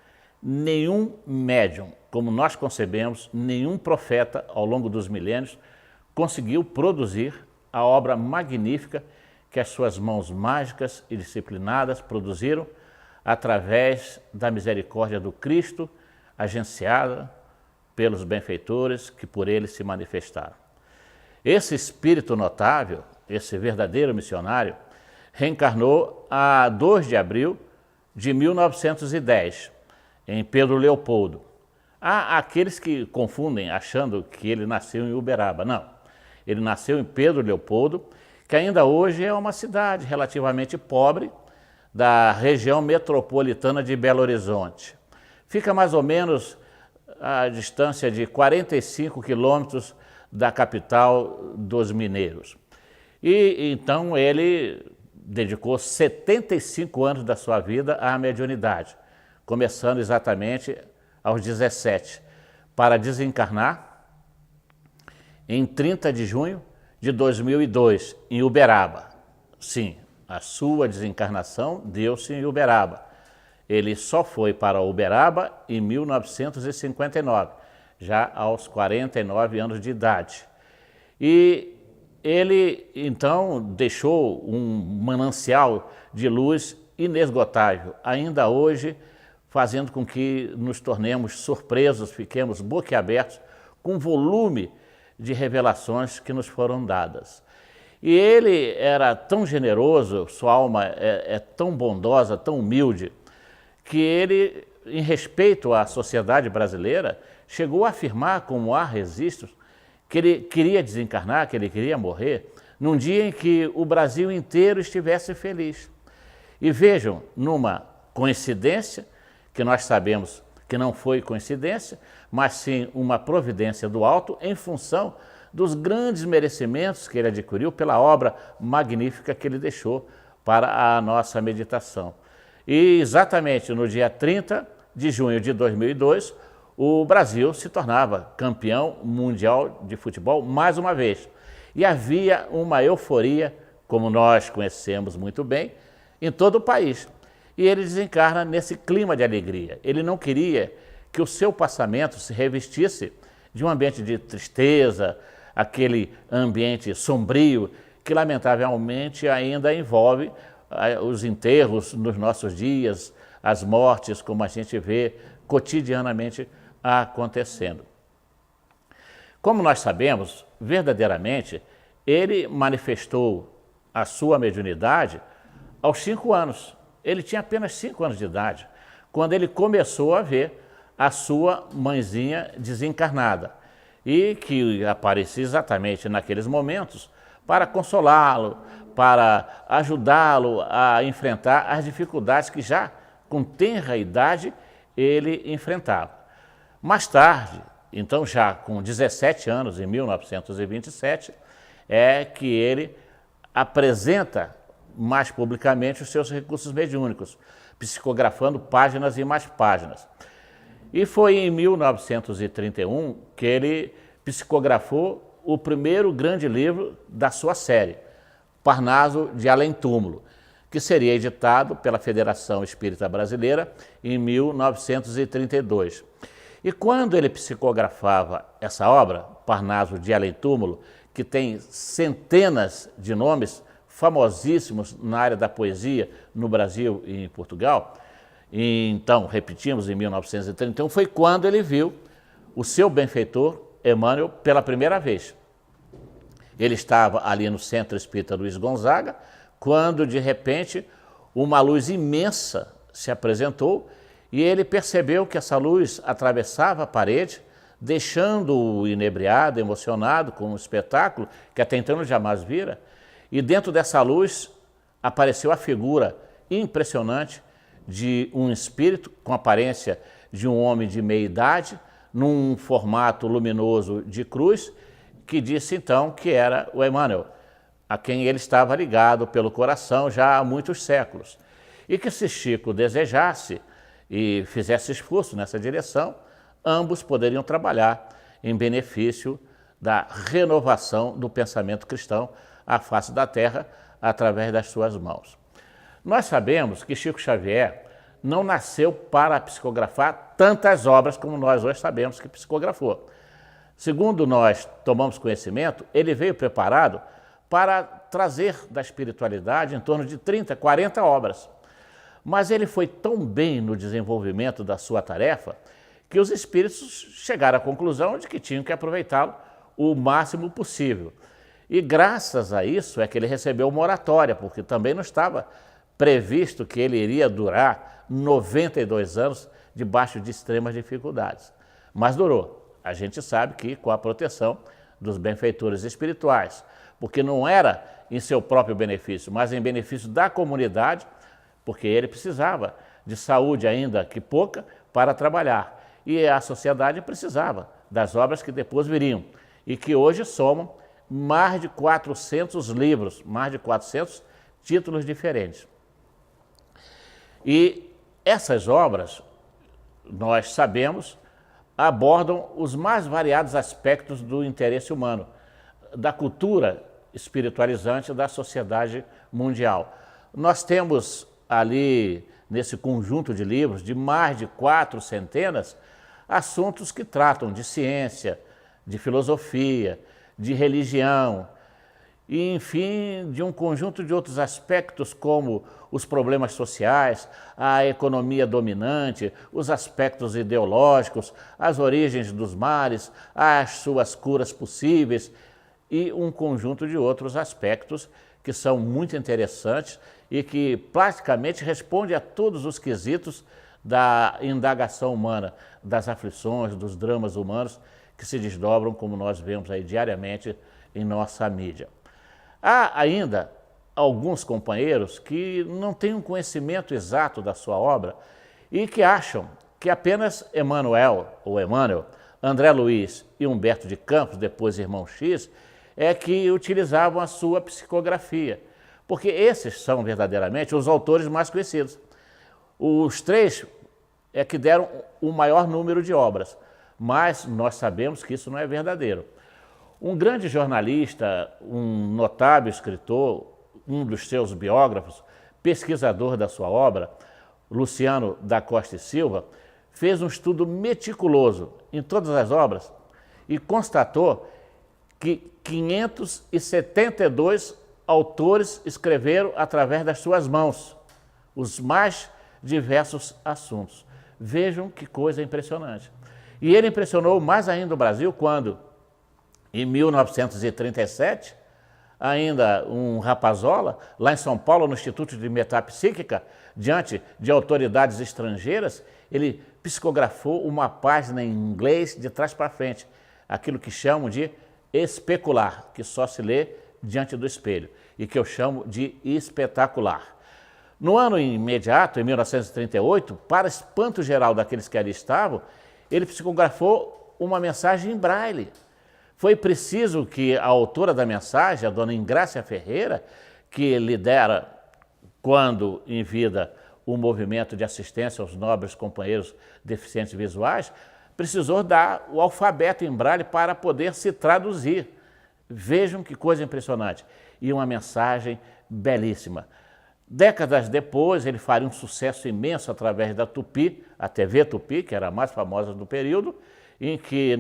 Nenhum médium, como nós concebemos, nenhum profeta ao longo dos milênios conseguiu produzir a obra magnífica que as suas mãos mágicas e disciplinadas produziram através da misericórdia do Cristo, agenciada pelos benfeitores que por ele se manifestaram. Esse espírito notável, esse verdadeiro missionário, reencarnou a 2 de abril de 1910, em Pedro Leopoldo. Há aqueles que confundem achando que ele nasceu em Uberaba. Não, ele nasceu em Pedro Leopoldo, que ainda hoje é uma cidade relativamente pobre da região metropolitana de Belo Horizonte. Fica mais ou menos a distância de 45 quilômetros da capital dos mineiros. E então ele dedicou 75 anos da sua vida à mediunidade, começando exatamente aos 17, para desencarnar em 30 de junho de 2002, em Uberaba. Sim, a sua desencarnação deu-se em Uberaba. Ele só foi para Uberaba em 1959, já aos 49 anos de idade. E ele, então, deixou um manancial de luz inesgotável, ainda hoje fazendo com que nos tornemos surpresos, fiquemos boquiabertos com o volume de revelações que nos foram dadas. E ele era tão generoso, sua alma é tão bondosa, tão humilde, que ele, em respeito à sociedade brasileira, chegou a afirmar, como há registros, que ele queria desencarnar, que ele queria morrer, num dia em que o Brasil inteiro estivesse feliz. E vejam, numa coincidência, que nós sabemos que não foi coincidência, mas sim uma providência do alto em função dos grandes merecimentos que ele adquiriu pela obra magnífica que ele deixou para a nossa meditação. E exatamente no dia 30 de junho de 2002, o Brasil se tornava campeão mundial de futebol mais uma vez. E havia uma euforia, como nós conhecemos muito bem, em todo o país. E ele desencarna nesse clima de alegria. Ele não queria que o seu passamento se revestisse de um ambiente de tristeza, aquele ambiente sombrio que lamentavelmente ainda envolve os enterros nos nossos dias, as mortes, como a gente vê cotidianamente acontecendo. Como nós sabemos, verdadeiramente, ele manifestou a sua mediunidade aos 5 anos. Ele tinha apenas 5 anos de idade, quando ele começou a ver a sua mãezinha desencarnada e que aparecia exatamente naqueles momentos para consolá-lo, para ajudá-lo a enfrentar as dificuldades que já com tenra idade ele enfrentava. Mais tarde, então já com 17 anos, em 1927, é que ele apresenta mais publicamente os seus recursos mediúnicos, psicografando páginas e mais páginas. E foi em 1931 que ele psicografou o primeiro grande livro da sua série, Parnaso de Além Túmulo, que seria editado pela Federação Espírita Brasileira em 1932. E quando ele psicografava essa obra, Parnaso de Além Túmulo, que tem centenas de nomes famosíssimos na área da poesia no Brasil e em Portugal, e então, repetimos, em 1931, foi quando ele viu o seu benfeitor, Emmanuel, pela primeira vez. Ele estava ali no Centro Espírita Luiz Gonzaga, quando de repente uma luz imensa se apresentou e ele percebeu que essa luz atravessava a parede, deixando-o inebriado, emocionado com um espetáculo que até então ele jamais vira. E dentro dessa luz apareceu a figura impressionante de um espírito com aparência de um homem de meia idade, num formato luminoso de cruz, que disse então que era o Emmanuel, a quem ele estava ligado pelo coração já há muitos séculos. E que se Chico desejasse e fizesse esforço nessa direção, ambos poderiam trabalhar em benefício da renovação do pensamento cristão à face da terra através das suas mãos. Nós sabemos que Chico Xavier não nasceu para psicografar tantas obras como nós hoje sabemos que psicografou. Segundo nós tomamos conhecimento, ele veio preparado para trazer da espiritualidade em torno de 30, 40 obras. Mas ele foi tão bem no desenvolvimento da sua tarefa que os espíritos chegaram à conclusão de que tinham que aproveitá-lo o máximo possível. E graças a isso é que ele recebeu uma oratória, porque também não estava previsto que ele iria durar 92 anos debaixo de extremas dificuldades. Mas durou. A gente sabe que com a proteção dos benfeitores espirituais, porque não era em seu próprio benefício, mas em benefício da comunidade, porque ele precisava de saúde ainda que pouca para trabalhar. E a sociedade precisava das obras que depois viriam e que hoje somam mais de 400 livros, mais de 400 títulos diferentes. E essas obras, nós sabemos, abordam os mais variados aspectos do interesse humano, da cultura espiritualizante da sociedade mundial. Nós temos ali, nesse conjunto de livros, de mais de 400, assuntos que tratam de ciência, de filosofia, de religião, e, enfim, de um conjunto de outros aspectos como os problemas sociais, a economia dominante, os aspectos ideológicos, as origens dos males, as suas curas possíveis e um conjunto de outros aspectos que são muito interessantes e que praticamente respondem a todos os quesitos da indagação humana, das aflições, dos dramas humanos que se desdobram, como nós vemos aí diariamente em nossa mídia. Há ainda alguns companheiros que não têm um conhecimento exato da sua obra e que acham que apenas Emmanuel, André Luiz e Humberto de Campos, depois Irmão X, é que utilizavam a sua psicografia, porque esses são verdadeiramente os autores mais conhecidos. Os três é que deram o maior número de obras, mas nós sabemos que isso não é verdadeiro. Um grande jornalista, um notável escritor, um dos seus biógrafos, pesquisador da sua obra, Luciano da Costa e Silva, fez um estudo meticuloso em todas as obras e constatou que 572 autores escreveram através das suas mãos os mais diversos assuntos. Vejam que coisa impressionante. E ele impressionou mais ainda o Brasil quando, em 1937, ainda um rapazola, lá em São Paulo, no Instituto de Metapsíquica, diante de autoridades estrangeiras, ele psicografou uma página em inglês de trás para frente, aquilo que chamam de especular, que só se lê diante do espelho, e que eu chamo de espetacular. No ano imediato, em 1938, para espanto geral daqueles que ali estavam, ele psicografou uma mensagem em braille. Foi preciso que a autora da mensagem, a dona Ingrácia Ferreira, que lidera, quando em vida, o movimento de assistência aos nobres companheiros deficientes visuais, precisou dar o alfabeto em braille para poder se traduzir. Vejam que coisa impressionante. E uma mensagem belíssima. Décadas depois, ele faria um sucesso imenso através da Tupi, a TV Tupi, que era a mais famosa do período, em que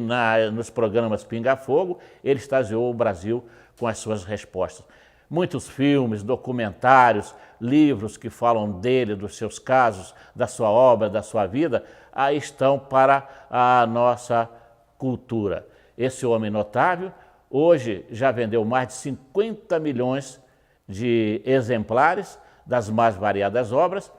nos programas Pinga Fogo, ele extasiou o Brasil com as suas respostas. Muitos filmes, documentários, livros que falam dele, dos seus casos, da sua obra, da sua vida, aí estão para a nossa cultura. Esse homem notável, hoje já vendeu mais de 50 milhões de exemplares das mais variadas obras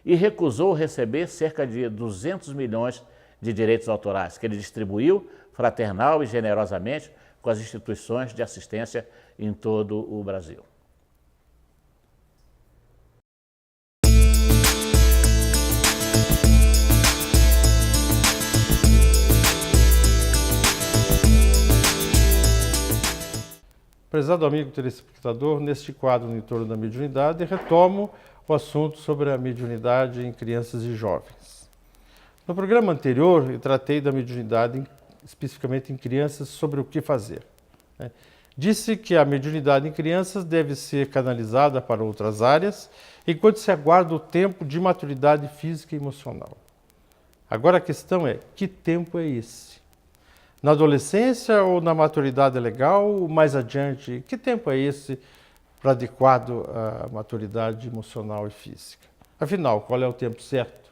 e recusou receber cerca de 200 milhões de direitos autorais, que ele distribuiu fraternal e generosamente com as instituições de assistência em todo o Brasil. Prezado amigo telespectador, neste quadro em torno da mediunidade, retomo o assunto sobre a mediunidade em crianças e jovens. No programa anterior, eu tratei da mediunidade especificamente em crianças sobre o que fazer. Disse que a mediunidade em crianças deve ser canalizada para outras áreas, enquanto se aguarda o tempo de maturidade física e emocional. Agora a questão é, que tempo é esse? Na adolescência ou na maturidade legal, ou mais adiante, que tempo é esse para adequado à maturidade emocional e física? Afinal, qual é o tempo certo?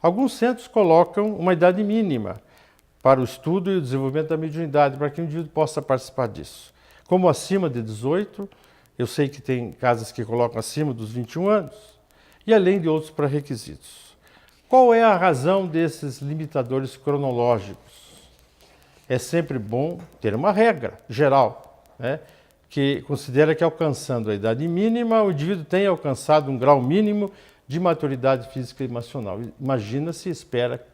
Alguns centros colocam uma idade mínima para o estudo e o desenvolvimento da mediunidade, para que o indivíduo possa participar disso. Como acima de 18, eu sei que tem casas que colocam acima dos 21 anos, e além de outros pré-requisitos. Qual é a razão desses limitadores cronológicos? É sempre bom ter uma regra geral, que considera que alcançando a idade mínima, o indivíduo tem alcançado um grau mínimo de maturidade física e emocional. Imagina-se e espera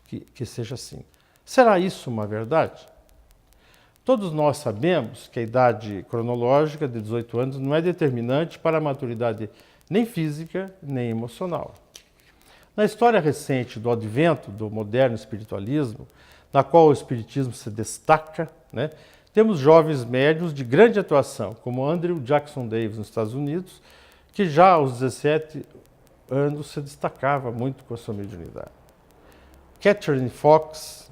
que seja assim. Será isso uma verdade? Todos nós sabemos que a idade cronológica de 18 anos não é determinante para a maturidade nem física nem emocional. Na história recente do advento do moderno espiritualismo, na qual o espiritismo se destaca, temos jovens médios de grande atuação, como Andrew Jackson Davis nos Estados Unidos, que já aos 17 anos se destacava muito com a sua mediunidade. Catherine Fox,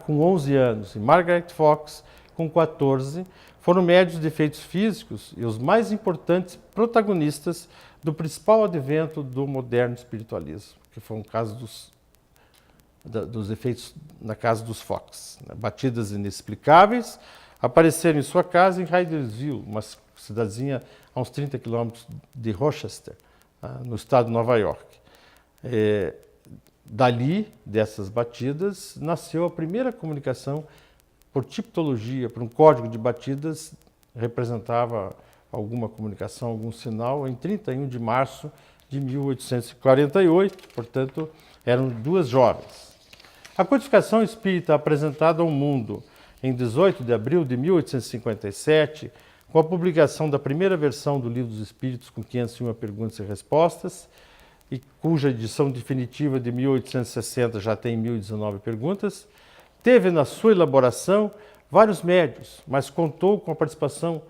com 11 anos, e Margaret Fox, com 14, foram médios de efeitos físicos e os mais importantes protagonistas do principal advento do moderno espiritualismo, que foi um caso dos efeitos na casa dos Fox. Batidas inexplicáveis apareceram em sua casa em Hydesville, uma cidadezinha a uns 30 quilômetros de Rochester, no estado de Nova York. Dali, dessas batidas, nasceu a primeira comunicação por tipologia, por um código de batidas, representava alguma comunicação, algum sinal, em 31 de março de 1848, portanto, eram duas jovens. A codificação espírita apresentada ao mundo em 18 de abril de 1857, com a publicação da primeira versão do Livro dos Espíritos, com 501 perguntas e respostas, e cuja edição definitiva de 1860 já tem 1019 perguntas, teve na sua elaboração vários médios, mas contou com a participação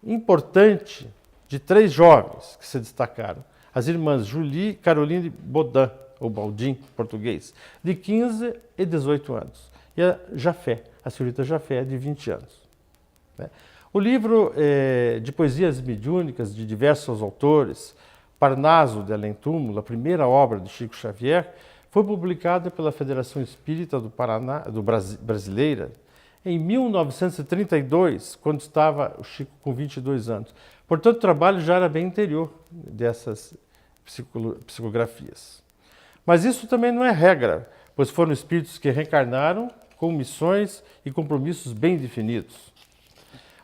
importante de 3 jovens que se destacaram. As irmãs Julie e Caroline Baudin, ou Baldin, português, de 15 e 18 anos. E a Jafé, a senhorita Jafé, de 20 anos. O livro de poesias mediúnicas de diversos autores, Parnaso de Além Túmulo, a primeira obra de Chico Xavier, foi publicada pela Federação Espírita Brasileira em 1932, quando estava o Chico com 22 anos. Portanto, o trabalho já era bem anterior dessas psicografias. Mas isso também não é regra, pois foram espíritos que reencarnaram com missões e compromissos bem definidos.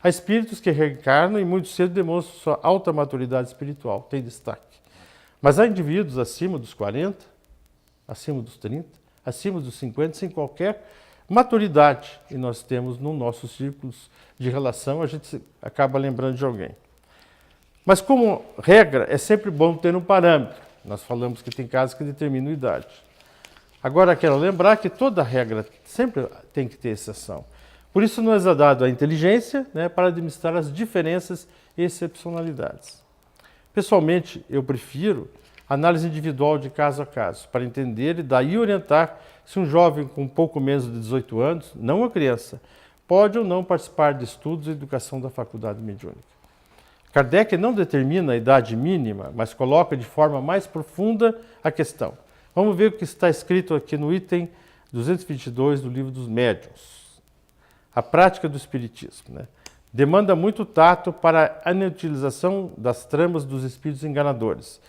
Há espíritos que reencarnam e muito cedo demonstram sua alta maturidade espiritual, tem destaque. Mas há indivíduos acima dos 40, acima dos 30, acima dos 50, sem qualquer maturidade. E nós temos nos nossos círculos de relação, a gente acaba lembrando de alguém. Mas como regra, é sempre bom ter um parâmetro. Nós falamos que tem casos que determinam a idade. Agora, quero lembrar que toda regra sempre tem que ter exceção. Por isso, nos é dado a inteligência para administrar as diferenças e excepcionalidades. Pessoalmente, eu prefiro análise individual de caso a caso, para entender e daí orientar se um jovem com pouco menos de 18 anos, não uma criança, pode ou não participar de estudos e educação da faculdade mediúnica. Kardec não determina a idade mínima, mas coloca de forma mais profunda a questão. Vamos ver o que está escrito aqui no item 222 do Livro dos Médiuns. a prática do espiritismo, né? Demanda muito tato para a inutilização das tramas dos espíritos enganadores.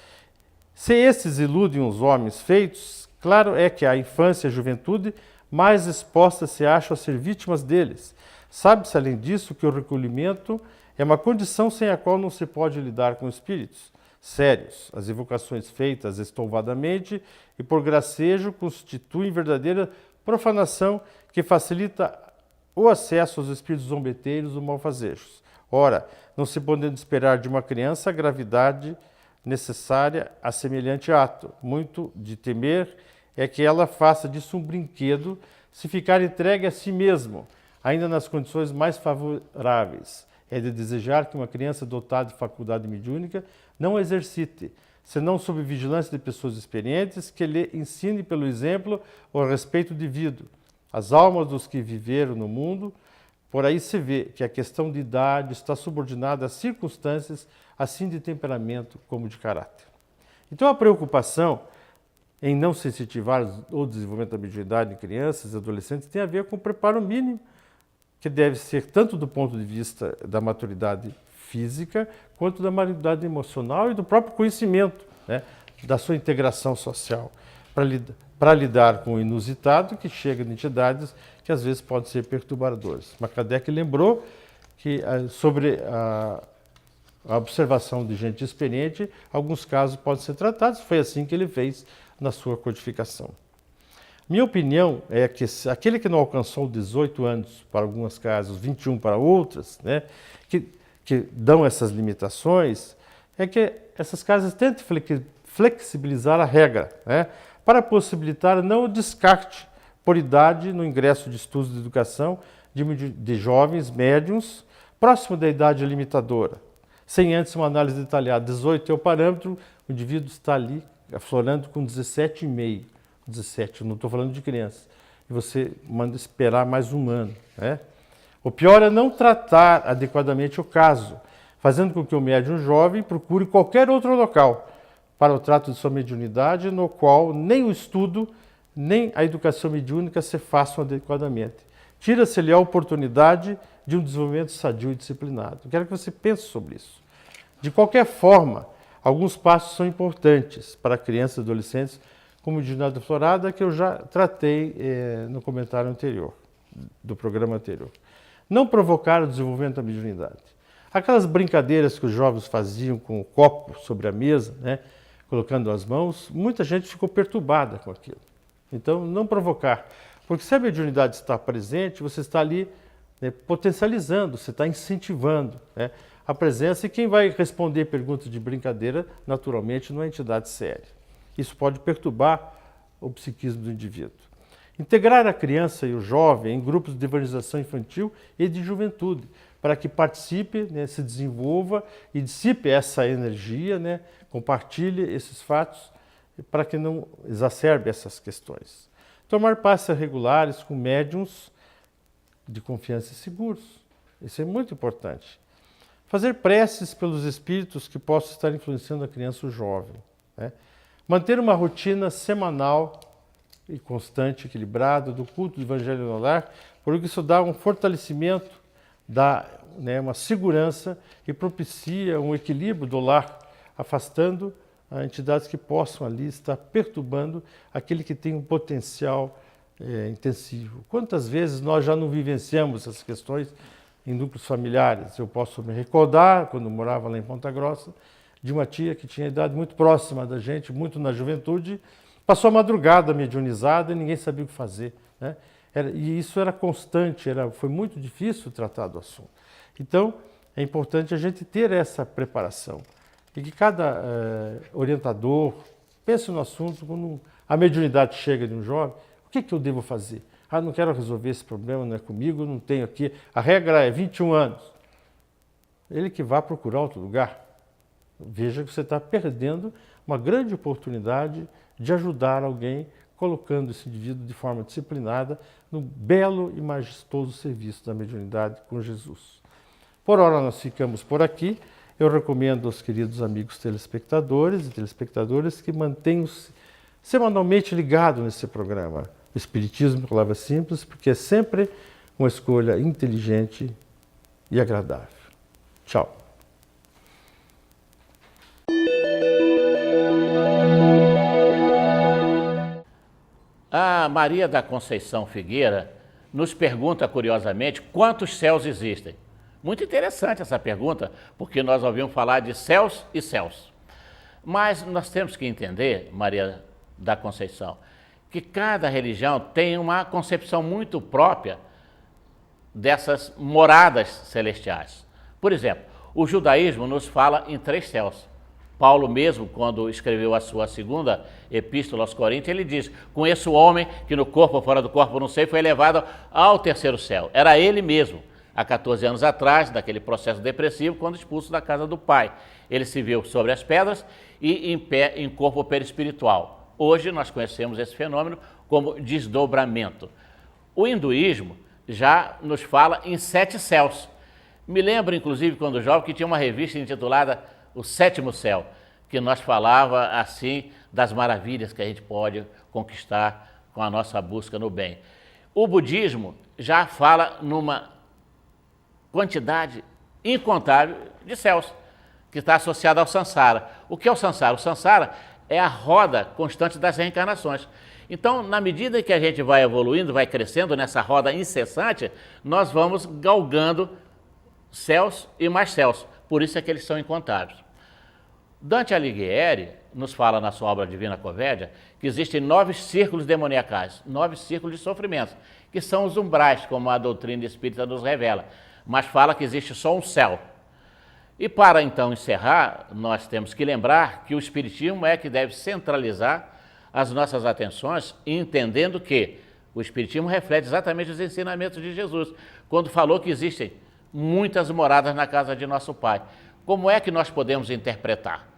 Se esses iludem os homens feitos, claro é que a infância e a juventude mais expostas se acham a ser vítimas deles. Sabe-se, além disso, que o recolhimento é uma condição sem a qual não se pode lidar com espíritos sérios. As evocações feitas estouvadamente e por gracejo constituem verdadeira profanação que facilita o acesso aos espíritos zombeteiros ou malfazejos. Ora, não se podendo esperar de uma criança a gravidade necessária a semelhante ato. Muito de temer é que ela faça disso um brinquedo se ficar entregue a si mesmo, ainda nas condições mais favoráveis. É de desejar que uma criança dotada de faculdade mediúnica não a exercite, senão sob vigilância de pessoas experientes que lhe ensine pelo exemplo o respeito devido. As almas dos que viveram no mundo, por aí se vê que a questão de idade está subordinada a circunstâncias assim de temperamento como de caráter. Então a preocupação em não se incentivar o desenvolvimento da mediunidade em crianças e adolescentes tem a ver com o preparo mínimo, que deve ser tanto do ponto de vista da maturidade física, quanto da maturidade emocional e do próprio conhecimento, né, da sua integração social, para lidar com o inusitado que chega de entidades que às vezes podem ser perturbadoras. Mas Kardec lembrou que sobre a observação de gente experiente, alguns casos podem ser tratados, foi assim que ele fez na sua codificação. Minha opinião é que aquele que não alcançou 18 anos para algumas casas, 21 para outras, né, que dão essas limitações, é que essas casas tentem flexibilizar a regra, né, para possibilitar não o descarte por idade no ingresso de estudos de educação de jovens médiums próximo da idade limitadora, sem antes uma análise detalhada. 18 é o parâmetro, o indivíduo está ali aflorando com 17,5. 17, eu não estou falando de criança. E você manda esperar mais um ano, né? O pior é não tratar adequadamente o caso, fazendo com que o médium jovem procure qualquer outro local para o trato de sua mediunidade, no qual nem o estudo, nem a educação mediúnica se façam adequadamente. Tira-se-lhe a oportunidade de um desenvolvimento sadio e disciplinado. Eu quero que você pense sobre isso. De qualquer forma, alguns passos são importantes para crianças e adolescentes, como mediunidade aflorada, que eu já tratei no comentário anterior, do programa anterior. Não provocar o desenvolvimento da mediunidade. Aquelas brincadeiras que os jovens faziam com o copo sobre a mesa, né, colocando as mãos, muita gente ficou perturbada com aquilo. Então, não provocar. Porque se a mediunidade está presente, você está ali, né, potencializando, você está incentivando, né, a presença, e quem vai responder perguntas de brincadeira, naturalmente, não é entidade séria. Isso pode perturbar o psiquismo do indivíduo. Integrar a criança e o jovem em grupos de evangelização infantil e de juventude, para que participe, né, se desenvolva e dissipe essa energia, né, compartilhe esses fatos, para que não exacerbe essas questões. Tomar passes regulares com médiums de confiança e seguros. Isso é muito importante. Fazer preces pelos espíritos que possam estar influenciando a criança ou o jovem, né? Manter uma rotina semanal e constante, equilibrada, do culto do Evangelho no lar, porque isso dá um fortalecimento, dá, né, uma segurança e propicia um equilíbrio do lar, afastando entidades que possam ali estar perturbando aquele que tem um potencial intensivo. Quantas vezes nós já não vivenciamos essas questões em núcleos familiares? Eu posso me recordar, quando morava lá em Ponta Grossa, de uma tia que tinha idade muito próxima da gente, muito na juventude, passou a madrugada mediunizada e ninguém sabia o que fazer, né? E isso era constante, foi muito difícil tratar do assunto. Então, é importante a gente ter essa preparação. E que cada orientador pense no assunto, quando a mediunidade chega de um jovem, o que eu devo fazer? Ah, não quero resolver esse problema, não é comigo, não tenho aqui. A regra é 21 anos. Ele que vá procurar outro lugar. Veja que você está perdendo uma grande oportunidade de ajudar alguém, colocando esse indivíduo de forma disciplinada no belo e majestoso serviço da mediunidade com Jesus. Por hora nós ficamos por aqui. Eu recomendo aos queridos amigos telespectadores e telespectadoras que mantenham-se semanalmente ligados nesse programa. O Espiritismo, palavra simples, porque é sempre uma escolha inteligente e agradável. Tchau. A Maria da Conceição Figueira nos pergunta curiosamente quantos céus existem. Muito interessante essa pergunta, porque nós ouvimos falar de céus e céus. Mas nós temos que entender, Maria da Conceição, que cada religião tem uma concepção muito própria dessas moradas celestiais. Por exemplo, o judaísmo nos fala em 3 céus. Paulo mesmo, quando escreveu a sua segunda epístola aos Coríntios, ele diz: conheço o homem que no corpo ou fora do corpo, não sei, foi elevado ao 3º céu. Era ele mesmo, há 14 anos atrás, daquele processo depressivo, quando expulso da casa do pai. Ele se viu sobre as pedras e em pé em corpo perispiritual. Hoje nós conhecemos esse fenômeno como desdobramento. O hinduísmo já nos fala em 7 céus. Me lembro, inclusive, quando jovem, que tinha uma revista intitulada O 7º Céu, que nós falava assim das maravilhas que a gente pode conquistar com a nossa busca no bem. O budismo já fala numa quantidade incontável de céus, que está associada ao Sansara. O que é o Sansara? O Sansara é a roda constante das reencarnações. Então, na medida que a gente vai evoluindo, vai crescendo nessa roda incessante, nós vamos galgando céus e mais céus. Por isso é que eles são incontáveis. Dante Alighieri nos fala na sua obra Divina Comédia que existem 9 círculos demoniacais, 9 círculos de sofrimentos, que são os umbrais, como a doutrina espírita nos revela, mas fala que existe só um céu. E para então encerrar, nós temos que lembrar que o Espiritismo é que deve centralizar as nossas atenções, entendendo que o Espiritismo reflete exatamente os ensinamentos de Jesus, quando falou que existem muitas moradas na casa de nosso Pai. Como é que nós podemos interpretar?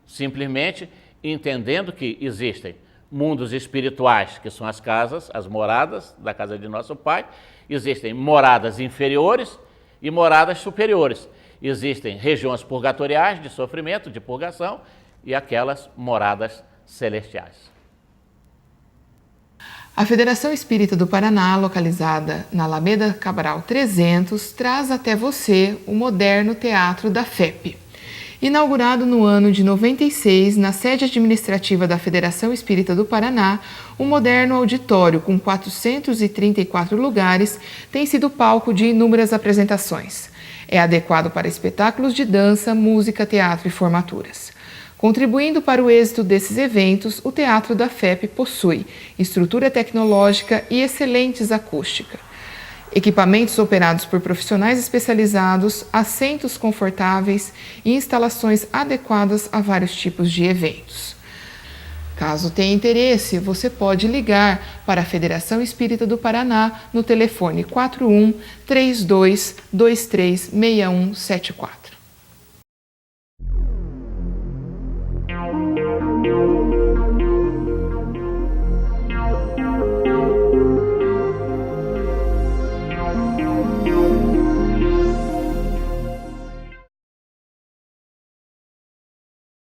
Simplesmente entendendo que existem mundos espirituais, que são as casas, as moradas da casa de nosso Pai, existem moradas inferiores e moradas superiores. Existem regiões purgatoriais de sofrimento, de purgação, e aquelas moradas celestiais. A Federação Espírita do Paraná, localizada na Alameda Cabral 300, traz até você o moderno Teatro da FEP. Inaugurado no ano de 96, na sede administrativa da Federação Espírita do Paraná, o moderno auditório com 434 lugares tem sido palco de inúmeras apresentações. É adequado para espetáculos de dança, música, teatro e formaturas. Contribuindo para o êxito desses eventos, o Teatro da FEP possui estrutura tecnológica e excelentes acústica, equipamentos operados por profissionais especializados, assentos confortáveis e instalações adequadas a vários tipos de eventos. Caso tenha interesse, você pode ligar para a Federação Espírita do Paraná no telefone 41 32 23 6174.